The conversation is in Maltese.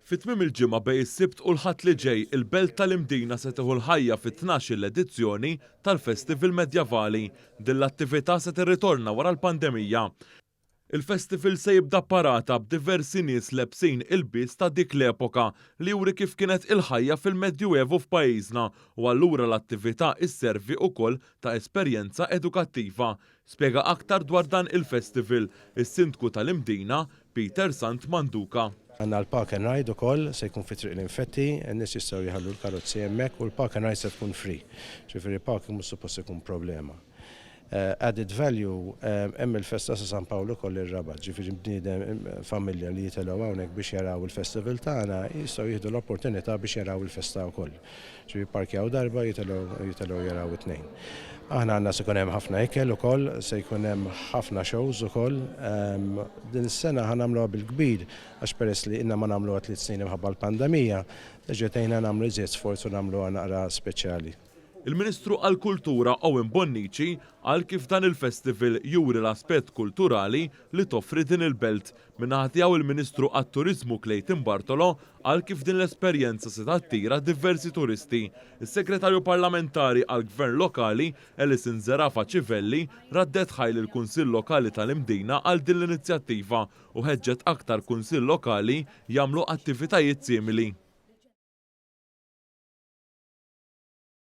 Fit-tmiem il-ġimgħa bejn is-Sibt u l-Ħadd li ġej, il-Belt tal-Imdina se tieħu l-ħajja fit-12 edizzjoni tal-Festival Medjavali. Din l-attività se tirritorna wara l-pandemija. Il-festival se jibda parata b'diversi nies lebsin il-bis ta' dik l-epoka li juri kif kienet il-ħajja fil-Medjuevu f'pajjiżna u allura l-attività isservi wkoll ta' esperjenza edukattiva. Spjega aktar dwar dan il-festival is-Sindku tal-Imdina Peter Sant Manduka. Għanna l-Park and Ride ukoll se jkun fi triq l-infetti, n-nies jistgħu jħallu l-karozzi hemmhekk u l-Park and Ride se tkun free. Ġifieri parking mhux suppost ikun problema. Added value hemm il-festa sa' San Paolo koll ir-Rabat, ġifieri bniedem familja li jitilgħu hawnhekk biex jaraw il-festival tagħna jistgħu jieħdu l-opportunità biex jaraw il-festa wkoll. Ġifieri parkjaw darba jitilgħu jaraw it-tnejn. Aħna għandna se jkun hemm ħafna ikel ukoll, se jkun hemm ħafna shows ukoll. Din is-sena ħanagħmluha bil-kbir għax peress li inna ma nagħmluha 3 snin imħabba l-pandemija, ġetejna nagħmlu iżjed sforz u nagħmluha naqra speċjali. Il-Ministru għall-Kultura Owen Bonnici qal kif dan il-festival juri l-aspett kulturali li toffri din il-belt. Min-naħa tiegħu il-Ministru għat-Turiżmu Clayton Bartolo qal kif din l-esperjenza se tattira diversi turisti. Is-Segretarju Parlamentari għall-Gvern Lokali Alison Zerafa Civelli raddet ħajl il-Kunsill Lokali tal-Imdina għal din l-inizjattiva u ħeġġet aktar kunsill lokali jagħmlu attivitajiet simili.